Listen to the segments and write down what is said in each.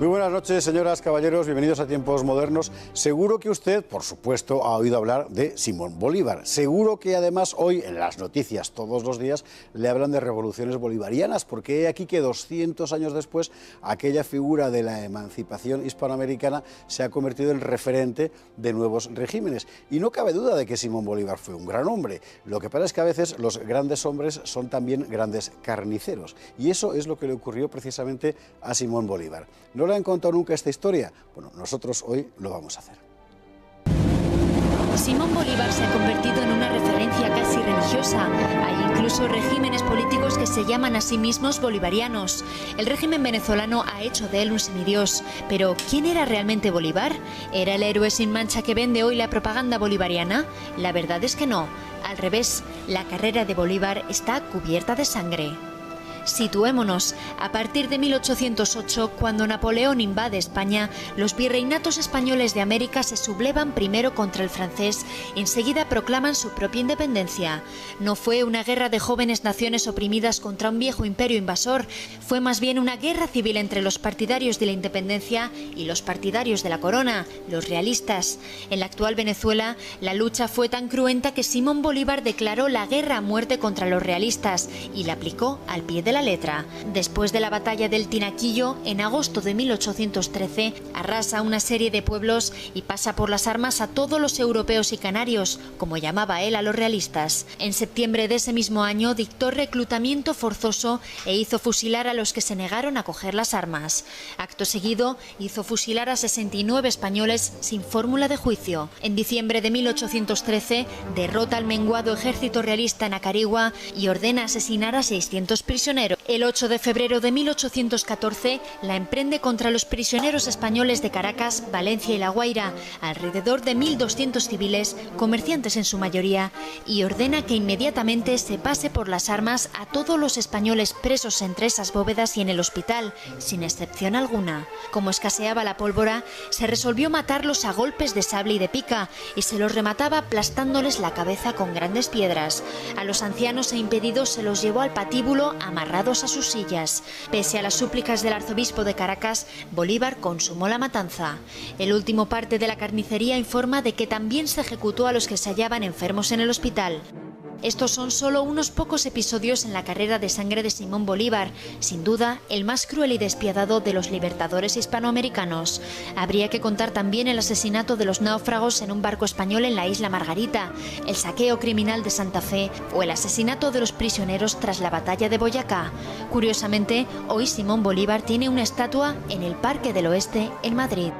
Muy buenas noches, señoras, caballeros, bienvenidos a Tiempos Modernos. Seguro que usted, por supuesto, ha oído hablar de Simón Bolívar. Seguro que además hoy en las noticias todos los días le hablan de revoluciones bolivarianas, porque he aquí que 200 años después aquella figura de la emancipación hispanoamericana se ha convertido en referente de nuevos regímenes. Y no cabe duda de que Simón Bolívar fue un gran hombre. Lo que pasa es que a veces los grandes hombres son también grandes carniceros. Y eso es lo que le ocurrió precisamente a Simón Bolívar. ¿No le han contado nunca esta historia? Bueno, nosotros hoy lo vamos a hacer. Simón Bolívar se ha convertido en una referencia casi religiosa. Hay incluso regímenes políticos que se llaman a sí mismos bolivarianos. El régimen venezolano ha hecho de él un semidios. Pero, ¿quién era realmente Bolívar? ¿Era el héroe sin mancha que vende hoy la propaganda bolivariana? La verdad es que no. Al revés, la carrera de Bolívar está cubierta de sangre. Situémonos. A partir de 1808, cuando Napoleón invade España, los virreinatos españoles de América se sublevan primero contra el francés, enseguida proclaman su propia independencia. No fue una guerra de jóvenes naciones oprimidas contra un viejo imperio invasor, fue más bien una guerra civil entre los partidarios de la independencia y los partidarios de la corona, los realistas. En la actual Venezuela, la lucha fue tan cruenta que Simón Bolívar declaró la guerra a muerte contra los realistas y la aplicó al pie de la letra. Después de la batalla del Tinaquillo, en agosto de 1813, arrasa una serie de pueblos y pasa por las armas a todos los europeos y canarios, como llamaba él a los realistas. En septiembre de ese mismo año dictó reclutamiento forzoso e hizo fusilar a los que se negaron a coger las armas. Acto seguido, hizo fusilar a 69 españoles sin fórmula de juicio. En diciembre de 1813, derrota al menguado ejército realista en Acarigua y ordena asesinar a 600 prisioneros. El 8 de febrero de 1814 la emprende contra los prisioneros españoles de Caracas, Valencia y La Guaira, alrededor de 1.200 civiles, comerciantes en su mayoría, y ordena que inmediatamente se pase por las armas a todos los españoles presos entre esas bóvedas y en el hospital, sin excepción alguna. Como escaseaba la pólvora, se resolvió matarlos a golpes de sable y de pica, y se los remataba aplastándoles la cabeza con grandes piedras. A los ancianos e impedidos se los llevó al patíbulo amarrados a sus sillas. Pese a las súplicas del arzobispo de Caracas, Bolívar consumó la matanza. El último parte de la carnicería informa de que también se ejecutó a los que se hallaban enfermos en el hospital. Estos son solo unos pocos episodios en la carrera de sangre de Simón Bolívar, sin duda el más cruel y despiadado de los libertadores hispanoamericanos. Habría que contar también el asesinato de los náufragos en un barco español en la isla Margarita, el saqueo criminal de Santa Fe o el asesinato de los prisioneros tras la batalla de Boyacá. Curiosamente, hoy Simón Bolívar tiene una estatua en el Parque del Oeste en Madrid.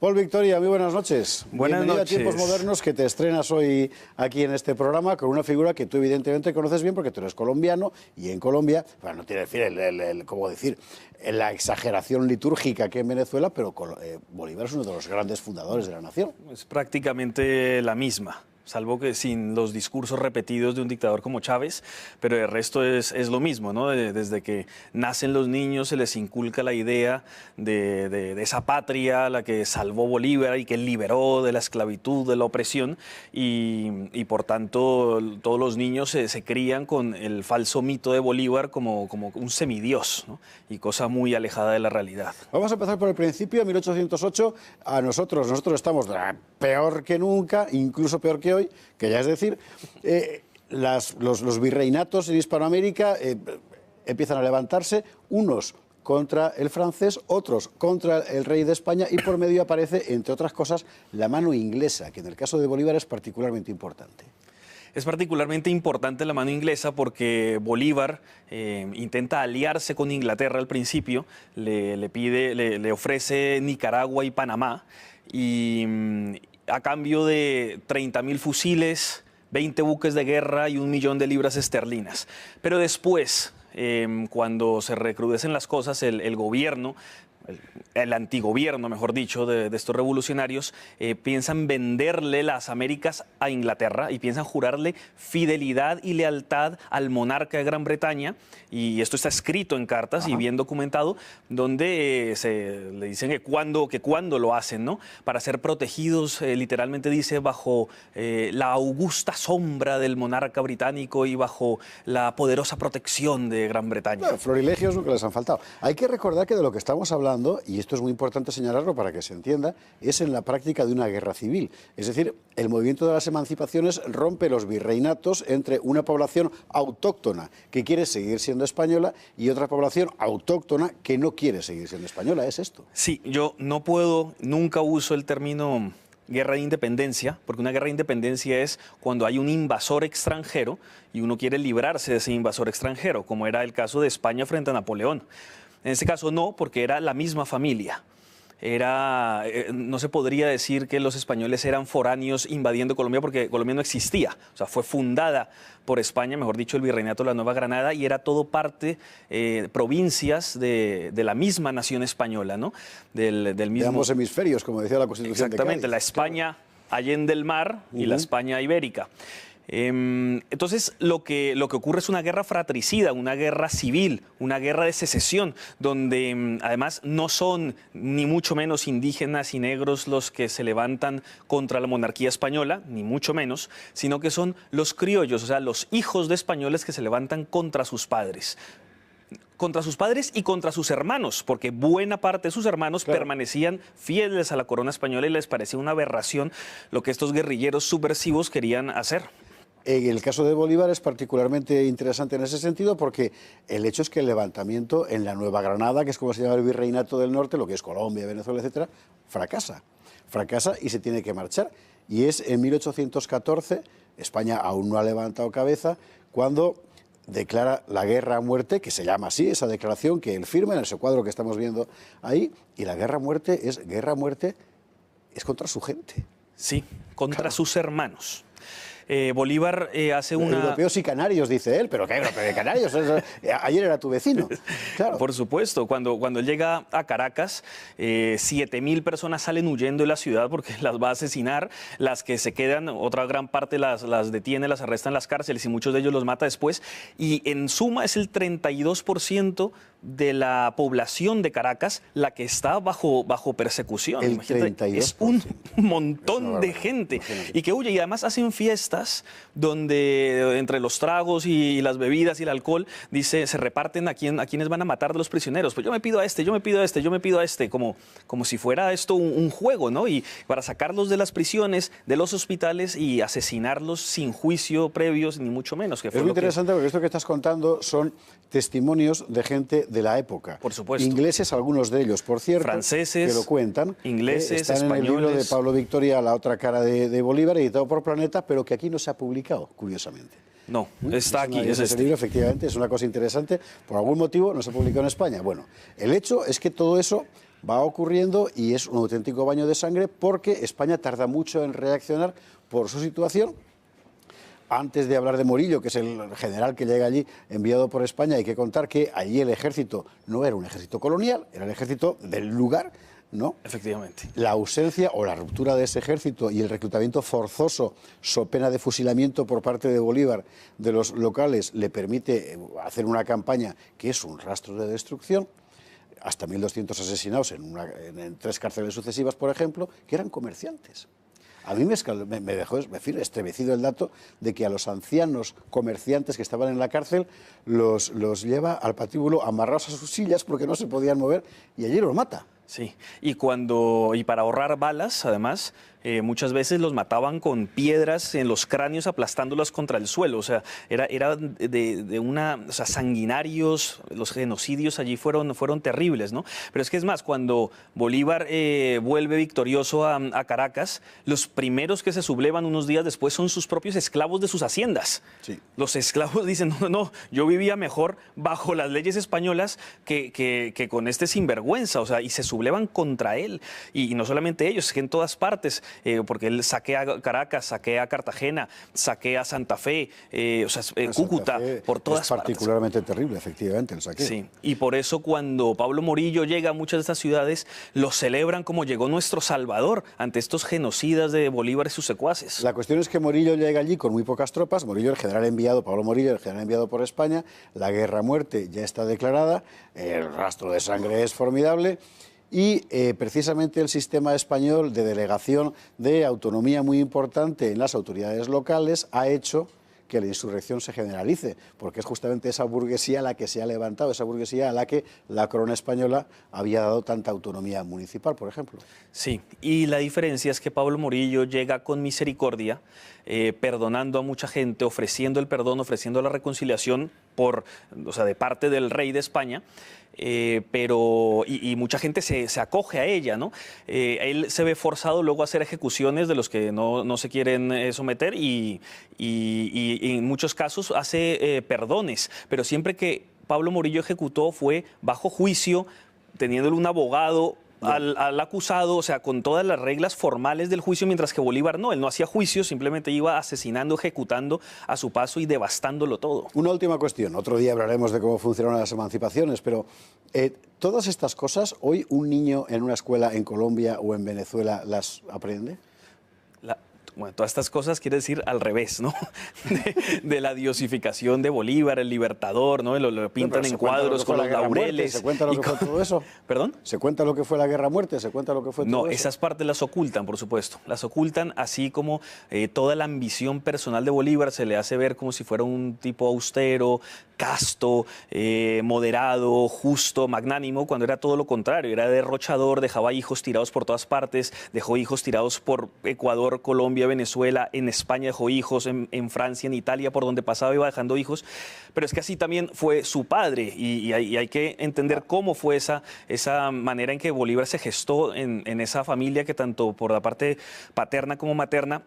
Paul Victoria, muy buenas noches. Buenas Bienvenido noches. a Tiempos Modernos, que te estrenas hoy aquí en este programa con una figura que tú evidentemente conoces bien porque tú eres colombiano y en Colombia, bueno, no tiene ¿cómo decir? La exageración litúrgica que en Venezuela, pero Bolívar es uno de los grandes fundadores de la nación. Es prácticamente la misma, salvo que sin los discursos repetidos de un dictador como Chávez, pero el resto es lo mismo, ¿no? Desde que nacen los niños se les inculca la idea de esa patria, la que salvó Bolívar y que liberó de la esclavitud, de la opresión, y por tanto todos los niños se crían con el falso mito de Bolívar como un semidios, ¿no? Y cosa muy alejada de la realidad. Vamos a empezar por el principio, 1808, nosotros estamos peor que nunca, incluso peor que hoy, que ya es decir, los virreinatos en Hispanoamérica empiezan a levantarse, unos contra el francés, otros contra el rey de España, y por medio aparece, entre otras cosas, la mano inglesa, que en el caso de Bolívar es particularmente importante. Es particularmente importante la mano inglesa porque Bolívar intenta aliarse con Inglaterra al principio, le ofrece Nicaragua y Panamá, y a cambio de 30.000 fusiles, 20 buques de guerra y 1 millón de libras esterlinas. Pero después, cuando se recrudecen las cosas, el gobierno el antigobierno, mejor dicho, de estos revolucionarios, piensan venderle las Américas a Inglaterra y piensan jurarle fidelidad y lealtad al monarca de Gran Bretaña. Y esto está escrito en cartas y bien documentado, donde se le dicen que cuándo lo hacen, ¿no? Para ser protegidos, literalmente dice, bajo la augusta sombra del monarca británico y bajo la poderosa protección de Gran Bretaña. Claro, florilegios lo que les han faltado. Hay que recordar que de lo que estamos hablando, y esto es muy importante señalarlo para que se entienda, es en la práctica de una guerra civil. Es decir, el movimiento de las emancipaciones rompe los virreinatos entre una población autóctona que quiere seguir siendo española y otra población autóctona que no quiere seguir siendo española. ¿Es esto? Sí, yo nunca uso el término guerra de independencia, porque una guerra de independencia es cuando hay un invasor extranjero y uno quiere librarse de ese invasor extranjero, como era el caso de España frente a Napoleón. En este caso no, porque era la misma familia. No se podría decir que los españoles eran foráneos invadiendo Colombia porque Colombia no existía. O sea, fue fundada por España, mejor dicho, el Virreinato de la Nueva Granada, y era todo parte, provincias de la misma nación española, ¿no? Del mismo... De ambos hemisferios, como decía la Constitución de Cádiz. Exactamente, la España allende el mar y la España ibérica. Entonces, lo que ocurre es una guerra fratricida, una guerra civil, una guerra de secesión, donde además no son ni mucho menos indígenas y negros los que se levantan contra la monarquía española, ni mucho menos, sino que son los criollos, o sea, los hijos de españoles que se levantan contra sus padres. Contra sus padres y contra sus hermanos, porque buena parte de sus hermanos permanecían fieles a la corona española y les parecía una aberración lo que estos guerrilleros subversivos querían hacer. En el caso de Bolívar es particularmente interesante en ese sentido porque el hecho es que el levantamiento en la Nueva Granada, que es como se llama el Virreinato del Norte, lo que es Colombia, Venezuela, etcétera, fracasa y se tiene que marchar. Y es en 1814, España aún no ha levantado cabeza, cuando declara la guerra a muerte, que se llama así, esa declaración que él firma en ese cuadro que estamos viendo ahí, y la guerra a muerte es contra su gente. Sí, contra sus hermanos. Bolívar hace una... Europeos y canarios, dice él, pero ¿qué europeo de canarios? Ayer era tu vecino. Claro. Por supuesto, cuando él llega a Caracas, 7.000 personas salen huyendo de la ciudad porque las va a asesinar, las que se quedan, otra gran parte las detiene, las arresta en las cárceles y muchos de ellos los mata después, y en suma es el 32% de la población de Caracas la que está bajo persecución. El 32%. Es un montón de gente y que huye, y además hacen fiestas donde entre los tragos y las bebidas y el alcohol se reparten a quienes van a matar de los prisioneros. Pues yo me pido a este, yo me pido a este, yo me pido a este, como si fuera esto un juego, ¿no? Y para sacarlos de las prisiones, de los hospitales y asesinarlos sin juicio previos, ni mucho menos. Que fue es muy interesante porque esto que estás contando son testimonios de gente de la época. Por supuesto. Ingleses, algunos de ellos, por cierto, franceses, que lo cuentan. ingleses, están españoles. En el libro de Pablo Victoria, La otra cara de Bolívar, editado por Planeta, pero que aquí no se ha publicado, curiosamente. No, está aquí. Ese libro, efectivamente, es una cosa interesante. Por algún motivo no se publicó en España. Bueno, el hecho es que todo eso va ocurriendo y es un auténtico baño de sangre porque España tarda mucho en reaccionar por su situación. Antes de hablar de Morillo, que es el general que llega allí enviado por España, hay que contar que allí el ejército no era un ejército colonial, era el ejército del lugar, ¿no? Efectivamente. La ausencia o la ruptura de ese ejército y el reclutamiento forzoso, so pena de fusilamiento por parte de Bolívar de los locales, le permite hacer una campaña que es un rastro de destrucción. Hasta 1.200 asesinados en 3 cárceles sucesivas, por ejemplo, que eran comerciantes. A mí me dejó estremecido el dato de que a los ancianos comerciantes que estaban en la cárcel los lleva al patíbulo amarrados a sus sillas porque no se podían mover y allí los mata. Sí, y para ahorrar balas, además, muchas veces los mataban con piedras en los cráneos aplastándolos contra el suelo. O sea, o sea, sanguinarios, los genocidios allí fueron terribles, ¿no? Pero es que es más, cuando Bolívar vuelve victorioso a Caracas, los primeros que se sublevan unos días después son sus propios esclavos de sus haciendas. Sí. Los esclavos dicen, no, yo vivía mejor bajo las leyes españolas que con este sinvergüenza, o sea, y se sublevan contra él. Y no solamente ellos, es que en todas partes. porque él saquea Caracas, saquea Cartagena, saquea Santa Fe, Cúcuta, por todas partes. Es particularmente terrible, efectivamente, el saqueo. Sí, y por eso cuando Pablo Morillo llega a muchas de estas ciudades, lo celebran como llegó nuestro Salvador ante estos genocidas de Bolívar y sus secuaces. La cuestión es que Morillo llega allí con muy pocas tropas. Morillo, el general enviado, Pablo Morillo, el general enviado por España. La guerra a muerte ya está declarada, el rastro de sangre es formidable. Y precisamente el sistema español de delegación de autonomía muy importante en las autoridades locales ha hecho que la insurrección se generalice, porque es justamente esa burguesía la que se ha levantado, esa burguesía a la que la corona española había dado tanta autonomía municipal, por ejemplo. Sí, y la diferencia es que Pablo Morillo llega con misericordia, perdonando a mucha gente, ofreciendo el perdón, ofreciendo la reconciliación de parte del rey de España. Y mucha gente se acoge a ella, ¿no? Él se ve forzado luego a hacer ejecuciones de los que no se quieren someter y en muchos casos hace perdones, pero siempre que Pablo Morillo ejecutó fue bajo juicio, teniéndole un abogado al acusado, o sea, con todas las reglas formales del juicio, mientras que Bolívar no, él no hacía juicio, simplemente iba asesinando, ejecutando a su paso y devastándolo todo. Una última cuestión, otro día hablaremos de cómo funcionan las emancipaciones, pero todas estas cosas, hoy un niño en una escuela en Colombia o en Venezuela las aprende. Bueno, todas estas cosas quiere decir al revés, ¿no? De la diosificación de Bolívar, el libertador, ¿no? Lo pintan en cuadros con los laureles. ¿Se cuenta lo que fue todo eso? ¿Perdón? ¿Se cuenta lo que fue la guerra a muerte? ¿Se cuenta lo que fue todo eso? No, esas partes las ocultan, por supuesto. Las ocultan, así como toda la ambición personal de Bolívar se le hace ver como si fuera un tipo austero, casto, moderado, justo, magnánimo, cuando era todo lo contrario. Era derrochador, dejaba hijos tirados por todas partes, dejó hijos tirados por Ecuador, Colombia, Venezuela, en España dejó hijos, en Francia, en Italia, por donde pasaba iba dejando hijos. Pero es que así también fue su padre y hay que entender cómo fue esa manera en que Bolívar se gestó en esa familia que tanto por la parte paterna como materna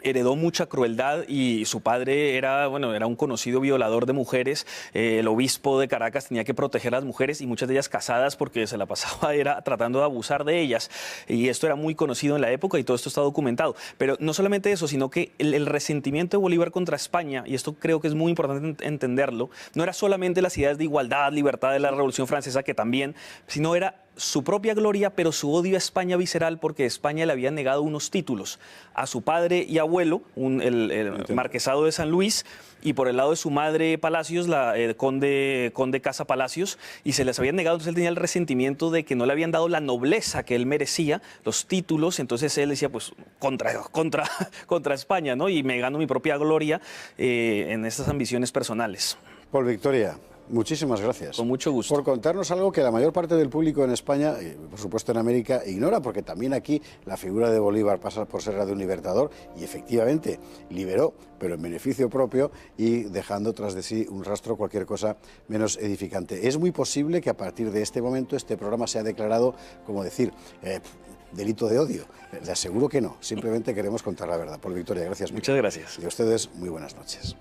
heredó mucha crueldad y su padre era un conocido violador de mujeres. El obispo de Caracas tenía que proteger a las mujeres y muchas de ellas casadas porque se la pasaba tratando de abusar de ellas. Y esto era muy conocido en la época y todo esto está documentado. Pero no solamente eso, sino que el resentimiento de Bolívar contra España, y esto creo que es muy importante entenderlo, no era solamente las ideas de igualdad, libertad de la Revolución Francesa, que también, sino era su propia gloria, pero su odio a España visceral, porque España le había negado unos títulos a su padre y abuelo, el marquesado de San Luis, y por el lado de su madre Palacios, conde Casa Palacios, y se les habían negado. Entonces él tenía el resentimiento de que no le habían dado la nobleza que él merecía, los títulos. Entonces él decía, pues contra España, ¿no? Y me gano mi propia gloria en estas ambiciones personales. Paul Victoria, muchísimas gracias. Con mucho gusto. Por contarnos algo que la mayor parte del público en España, y por supuesto en América, ignora, porque también aquí la figura de Bolívar pasa por ser la de un libertador y efectivamente liberó, pero en beneficio propio y dejando tras de sí un rastro, cualquier cosa menos edificante. Es muy posible que a partir de este momento este programa sea declarado, como decir, delito de odio. Le aseguro que no, simplemente queremos contar la verdad. Paul Victoria, gracias. Muchas gracias. Y a ustedes, muy buenas noches.